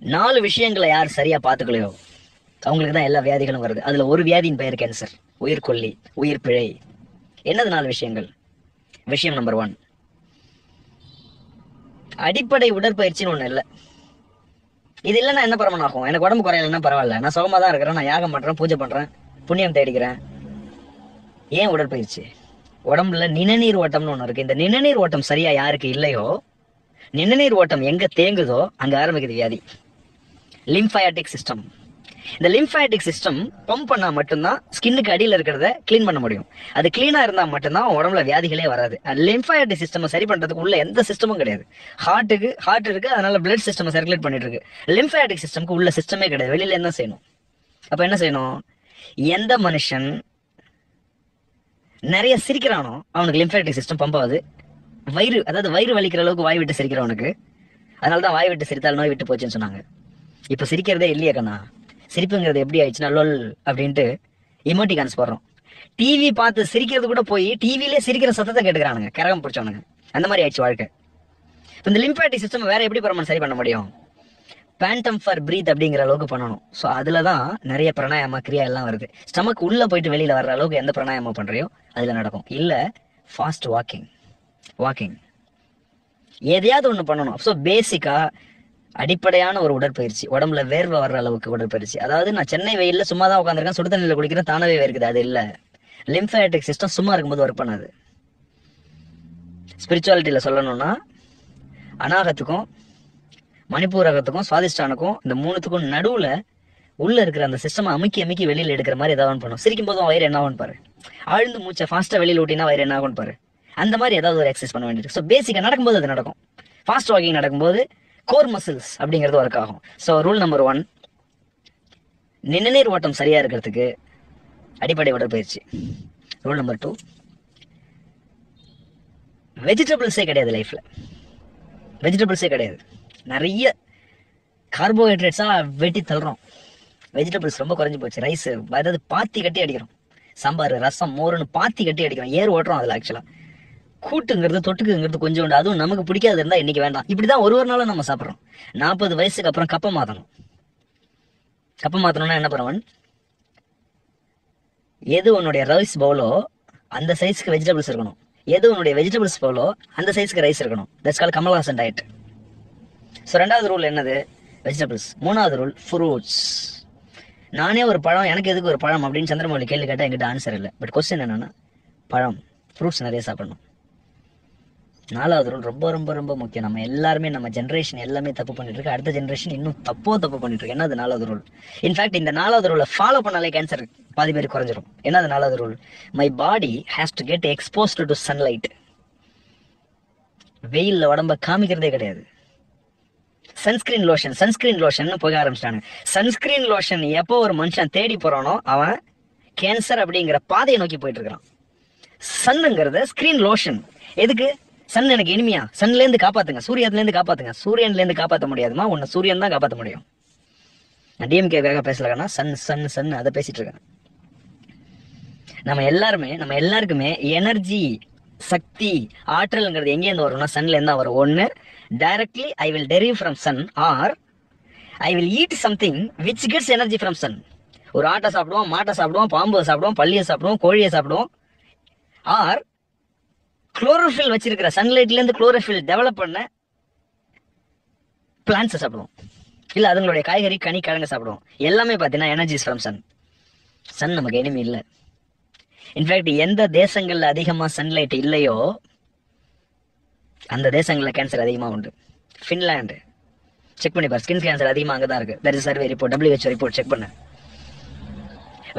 4 விஷயங்களை யார் சரியா பார்த்துக்கலையோ அவங்களுக்கு தான் எல்லா வியாதிகளும் வருது. அதுல ஒரு வியாதியின் பெயர் கேன்சர், உயிர்கொல்லி, உயிர் பிழை. என்னது 4 விஷயங்கள்? விஷயம் நம்பர் 1, அடிப்படை உடற்பயிற்சின்னு ஒண்ணு இல்லை. இது இல்லைன்னா என்ன பரமன் ஆகும்? எனக்கு உடம்பு குறையலன்னா பரவாயில்ல, நான் சுகமா தான் இருக்கிறேன், நான் யாகம் பண்றேன், பூஜை பண்றேன், புண்ணியம் தேடிக்கிறேன். ஏன் உடற்பயிற்சி? உடம்புல நிணநீர் ஓட்டம்னு ஒண்ணு இருக்கு. இந்த நிணநீர் ஓட்டம் சரியா யாருக்கு இல்லையோ, நிணநீர் ஓட்டம் எங்க தேங்குதோ அங்க ஆரம்பிக்குது வியாதி. லிம்ஃபயாட்டிக் சிஸ்டம். இந்த லிம்ஃபயாட்டிக் சிஸ்டம் பம்ப் பண்ணா மட்டும்தான் ஸ்கின்னுக்கு அடியில் இருக்கிறத கிளீன் பண்ண முடியும். அது கிளீனா இருந்தா மட்டும்தான் உடம்புல வியாதிகளே வராது. லிம்ஃபயாட்டிக் சிஸ்டம் சரி பண்றதுக்கு உள்ள எந்த சிஸ்டமும் கிடையாது. ஹார்ட் இருக்கு, அதனால பிளட் சிஸ்டம் சர்க்குலேட் பண்ணிட்டு இருக்கு. லிம்ஃபயாட்டிக் சிஸ்டம்க்கு உள்ள சிஸ்டமே கிடையாது, வெளியில என்ன செய்யணும்? அப்ப என்ன செய்யணும்? எந்த மனுஷன் நிறைய சிரிக்கிறானோ அவனுக்கு லிம்ஃபயாட்டிக் சிஸ்டம் பம்ப் ஆகுது. வயிறு வலிக்கிற அளவுக்கு வாய் விட்டு சிரிக்கிறவனுக்கு, அதனாலதான் வாய் விட்டு சிரித்தால் நோய் விட்டு போச்சுன்னு சொன்னாங்க. இப்ப சிரிக்கிறதே இல்லையா கண்ணா? சிரிப்புங்கிறது எப்படி ஆயிடுச்சுன்னா லொல் அப்படின்ட்டு இமோட்டிகான்ஸ் போடுறோம். டிவி பார்த்து சிரிக்கிறது கூட போய் டிவிலே சிரிக்கிற சத்தத்தை கேட்டுக்கிறானுங்க, கரகம் பிடிச்சவனுங்க. அந்த மாதிரி ஆயிடுச்சு வாழ்க்கை. இந்த லிம்ஃபயாட்டிக் சிஸ்டம் வேற எப்படி பரமன் சரி பண்ண முடியும்? பேண்டம் ஃபார் பிரீத் அப்படிங்கிற அளவுக்கு பண்ணணும். ஸோ அதுல தான் நிறைய பிராணாயாம கிரியா எல்லாம் வருது. ஸ்டமக் உள்ள போயிட்டு வெளியில வர்ற அளவுக்கு எந்த பிராணாயாமம் பண்றியோ அதுல நடக்கும். இல்ல ஃபாஸ்ட் வாக்கிங் எதையாவது ஒண்ணு பண்ணணும். ஸோ பேசிக்கா அடிப்படையான ஒரு உடற்பயிற்சி, உடம்புல வேர்வை வர்ற அளவுக்கு உடற்பயிற்சி. அதாவது நான் சென்னை வெயில்ல சும்மா தான் உட்காந்துருக்கேன், சுடு தண்ணியில குடிக்கிறேன், தானவே இருக்குது, அது இல்ல. லிம்ஃபயாட்டிக் சிஸ்டம் சும்மா இருக்கும்போது ஒர்க் பண்ணாது. ஸ்பிரிச்சுவாலிட்டியில சொல்லணும்னா அநாகத்துக்கும் மணிப்பூரகத்துக்கும் சுவாதிஷ்டானுக்கும் இந்த 3த்துக்கும் நடுவுல உள்ள இருக்கிற அந்த சிஸ்டம் அமுக்கி வெளியில எடுக்கிற மாதிரி ஏதாவது பண்ணும். சிரிக்கும் போதும் வயிறு என்ன ஆகும் பாரு, ஆழ்ந்து மூச்சை ஃபாஸ்டா வெளியில ஊட்டினா வயிறு என்ன ஆகும் பாரு. அந்த மாதிரி ஏதாவது ஒரு எக்ஸசைஸ் பண்ண வேண்டியது. ஸோ பேசிக்கா நடக்கும்போது அது நடக்கும். ஃபாஸ்ட் வாக்கிங் நடக்கும்போது கோர் மசில்ஸ் அப்படிங்கிறது ஒர்க் ஆகும். ஸோ ரூல் நம்பர் 1, நிணநீர் ஓட்டம் சரியா இருக்கிறதுக்கு அடிப்படை உடற்பயிற்சி. ரூல் நம்பர் 2, வெஜிடபிள்ஸே கிடையாது லைஃப்ல. வெஜிடபிள்ஸே கிடையாது. நிறைய கார்போஹைட்ரேட்ஸா வெட்டி தள்ளுறோம். வெஜிடபிள்ஸ் ரொம்ப குறைஞ்சி போச்சு. ரைஸ் அதாவது பாத்தி கட்டி அடிக்கிறோம். சாம்பார், ரசம், மோருன்னு பாத்தி கட்டி அடிக்கிறோம். ஏர் ஓட்டுறோம். அதுல ஆக்சுவலா கூட்டுங்கிறது தொட்டுக்குங்கிறது கொஞ்சம் உண்டு. அதுவும் நமக்கு பிடிக்காது இருந்தா இன்னைக்கு வேண்டாம். இப்படிதான் ஒரு நாளும் நம்ம சாப்பிட்றோம். 40 வயசுக்கு அப்புறம் கப்பை மாத்தணும். கப்பை மாத்தணும்னா என்ன பண்ணுவன்? எது உன்னுடைய ரைஸ் பவுலோ அந்த சைஸ்க்கு வெஜிடபிள்ஸ் இருக்கணும். எது உன்னுடைய வெஜிடபிள்ஸ் பவுலோ அந்த சைஸ்க்கு ரைஸ் இருக்கணும். That's called Kamal Haasan diet. So 2வது ரூல் என்னது? வெஜிடபிள்ஸ். 3வது ரூல் ஃப்ரூட்ஸ். நானே ஒரு பழம், எனக்கு எதுக்கு ஒரு பழம் அப்படின்னு சந்திரமௌலி கேள்வி கேட்டா என்கிட்ட ஆன்சர் இல்லை. பட் கொஸ்டின் என்னன்னா பழம், ஃப்ரூட்ஸ் நிறைய சாப்பிடணும். 4வது ரூல் ரொம்ப ரொம்ப ரொம்ப முக்கியம். நம்ம எல்லாருமே, நம்ம ஜென்ரேஷன் எல்லாமே தப்பு பண்ணிட்டு இருக்கு. அடுத்த ஜென்ரேஷன் இன்னும் தப்பு பண்ணிட்டு இருக்கு. என்னது 4வது ரூல்? இன்ஃபேக்ட் இந்த 4வது ரூலை ஃபாலோ பண்ணாலே கேன்சர் பாதி பேர் குறைஞ்சிரும். என்னது 4வது rule? My body has to get exposed to sunlight. வெயில்ல உடம்ப காமிக்கிறதே கிடையாது. சன்ஸ்கிரீன் லோஷன் போக ஆரம்பிச்சிட்டாங்க. சன்ஸ்கிரீன் லோஷன் எப்போ ஒரு மனுஷன் தேடி போறானோ அவன் கேன்சர் அப்படிங்கிற பாதையை நோக்கி போயிட்டு இருக்கான். சன்னுங்கிறது ஸ்கிரீன் லோஷன். எதுக்கு? சன் எனக்கு இனிமையா, சன்ல இருந்து காப்பாத்துங்க, சூரியன்ல இருந்து காப்பாத்துங்க. சூரியன்ல இருந்து காப்பாற்ற முடியாதுமா, உன்னை சூரியன் தான் காப்பாற்ற முடியும். நான் டிஎம்கேக்காக பேசலன்னா சன் அதை பேசிட்டு இருக்கேன். நம்ம எல்லாருக்குமே எனர்ஜி, சக்தி, ஆற்றல்ங்கிறது எங்கேருந்து வரும்னா சன்ல இருந்தா வரும். ஒன்னு directly I will derive from sun, or I will eat something which gets energy from sun. ஒரு ஆட்டை சாப்பிடுவோம், மாட்டை சாப்பிடுவோம், பாம்பை சாப்பிடுவோம், பள்ளியை சாப்பிடுவோம், கோழியை சாப்பிடுவோம். ஆர் குளோரோஃபில் வச்சிருக்கிற சன்லைட்ல இருந்து குளோரோஃபில் டெவலப் பண்ண பிளான்ட்ஸை சாப்பிடுவோம். இல்ல அதுங்களுடைய காய்கறி, கனி, கிழங்கு சாப்பிடுவோம். எல்லாமே பார்த்தீங்கன்னா எனர்ஜிஸ் ஃப்ரம் சன். சன் நமக்கு எனிமி இல்லை. இன்ஃபேக்ட் எந்த தேசங்கள்ல அதிகமா சன்லைட் இல்லையோ அந்த தேசங்கள்ல கேன்சர் அதிகமா உண்டு. ஃபின்லாண்டு செக் பண்ணி பாரு, ஸ்கின் கேன்சர் அதிகமா அங்கதான் இருக்கு. That is survey report, WHO report check பண்ண.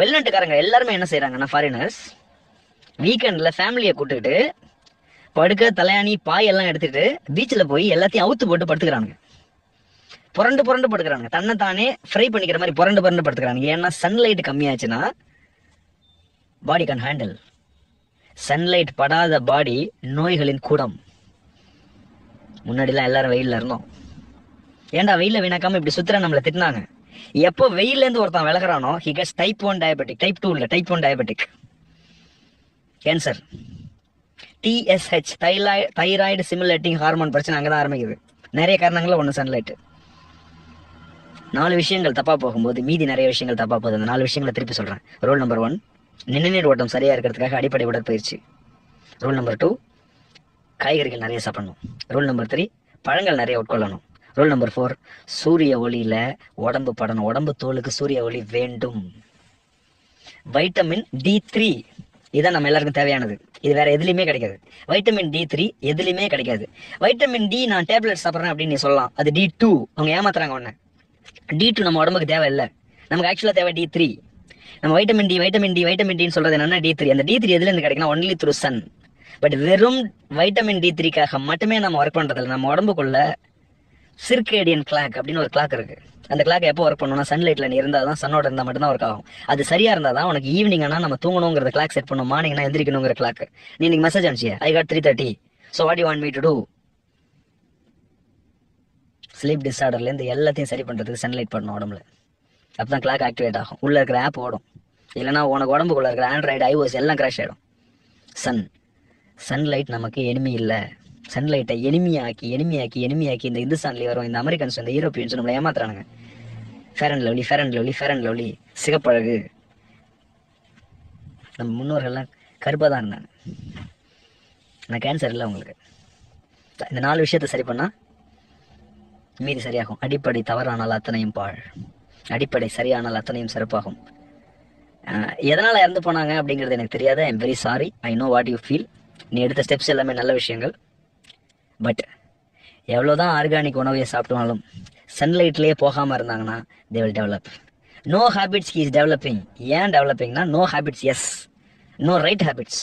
வெளிநாட்டுக்காரங்க எல்லாருமே என்ன செய்யறாங்கன்னா, ஃபாரினர்ஸ் வீக்கெண்ட்ல ஃபேமிலியை கூட்டுக்கிட்டு படுக்க, தலையாணி, பாய் எல்லாம் எடுத்துட்டு பீச்சில் போய் எல்லாத்தையும் அவுத்து போட்டு படுத்துக்கிறானுங்க. புரண்டு படுக்கிறானுங்க. தன்னை தானே ஃப்ரை பண்ணிக்கிற மாதிரி புரண்டு படுத்துக்கிறானுங்க. ஏன்னா சன்லைட் கம்மியாச்சுன்னா பாடி கேன் ஹேண்டில். சன்லைட் படாத பாடி நோய்களின் கூடம். முன்னாடிலாம் எல்லாரும் வெயில்ல இருந்தோம். ஏன்டா வெயில வீணாக்காம இப்படி சுத்துற நம்மளை திட்டினாங்க. எப்போ வெயில இருந்து ஒருத்தன் விலகிறானோ he gets type 1 diabetic, type 2 இல்ல, type 1 diabetic. Cancer, TSH, thyroid stimulating hormone பிரச்சனை அங்கதான் ஆரம்பிக்குது. நிறைய காரணங்கள்ல ஒண்ணு சன்லைட். 4 விஷயங்கள் தப்பா போகும்போது மீதி நிறைய விஷயங்கள் தப்பா போகுது. அந்த 4 விஷயங்களை திருப்பி சொல்றேன். ரூல் நம்பர் 1, நிணநீர் ஓட்டம் சரியா இருக்கிறதுக்காக அடிப்படை உடற்பயிற்சி. ரூல் நம்பர் 2, காய்கறிகள் நிறைய சாப்பிடணும். ரூல் நம்பர் 3, பழங்கள் நிறைய உட்கொள்ளணும். ரூல் நம்பர் 4, சூரிய ஒளியில உடம்பு படணும். உடம்பு தோலுக்கு சூரிய ஒளி வேண்டும். வைட்டமின் D3 இதான் நம்ம எல்லாருக்கும் தேவையானது. இது வேற எதுலையுமே கிடைக்காது. வைட்டமின் D3 எதுலையுமே கிடைக்காது. வைட்டமின் D நான் டேப்லெட் சாப்பிட்றேன் அப்படின்னு நீ சொல்லலாம். அது D2. அவங்க ஏமாத்துறாங்க ஒன்று. D2 நம்ம உடம்புக்கு தேவை இல்லை. நமக்கு ஆக்சுவலாக தேவை D3. நம்ம வைட்டமின் டின்னு சொல்றது என்னன்னா D3. அந்த D3 எதுல இருந்து கிடைக்குன்னா ஒன்லி த்ரூ சன். பட் வெறும் வைட்டமின் D3க்காக மட்டுமே நம்ம ஒர்க் பண்றதில்ல. நம்ம உடம்புக்குள்ள சிர்கேடியன் கிளாக் அப்படின்னு ஒரு கிளாக் இருக்கு. அந்த கிளாக் எப்போ ஒர்க் பண்ணணும்னா சன்லைட்ல நீ இருந்தால் தான், சன்னோட இருந்தால் மட்டும்தான் ஒர்க் ஆகும். அது சரியா இருந்தால் தான் உனக்கு ஈவினிங் ஆனால் நம்ம தூங்கணுங்கிற கிளாக் செட் பண்ணும். மார்னிங்னா எந்திரிக்கணுங்கிற கிளாக். நீ இன்னைக்கு மெசேஜ் அனுப்பிச்சியா, I got 3:30. So what you want me to do? Sleep டிஸார்டர்லேருந்து எல்லாத்தையும் சரி பண்ணுறதுக்கு சன்லைட் பண்ணணும் உடம்புல. அப்போ தான் கிளாக் ஆக்டிவேட் ஆகும். உள்ளே இருக்கிற ஆப் ஓடும். இல்லைனா உனக்கு உடம்புக்குள்ள இருக்கிற ஆண்ட்ராய்டு, iOS எல்லாம் கிராஷ் ஆகிடும். சன்லைட் நமக்கு எனிமி இல்லை. சன்லைட்டை எனிமியாக்கி இந்த இந்துஸ்தான்லேயே வரும் இந்த அமெரிக்கன்ஸ், இந்த யூரோப்பியன்ஸ் நம்மளை ஏமாத்துறானுங்க. ஃபேர் அண்ட் லவ்லி, சிகப்பழகு. நம்ம முன்னோர்கள்லாம் கருப்பாக தான் இருந்தாங்க. ஆனால் கேன்சர் இல்லை உங்களுக்கு. இந்த 4 விஷயத்தை சரி பண்ணால் மீதி சரியாகும். அடிப்படை தவறானால் அத்தனையும் பாழ், அடிப்படை சரியானால் அத்தனையும் சிறப்பாகும். எதனால் இறந்து போனாங்க அப்படிங்கிறது எனக்கு தெரியாது. I am very sorry. I know what you feel. நீ எடுத்த ஸ்டெப்ஸ் எல்லாமே நல்ல விஷயங்கள். பட் எவ்வளோதான் ஆர்கானிக் உணவையை சாப்பிட்டாலும் சன்லைட்லேயே போகாமல் இருந்தாங்கன்னா they will develop. No habits he is developing. ஏன் டெவலப்பிங்னா no habits, yes, no right habits.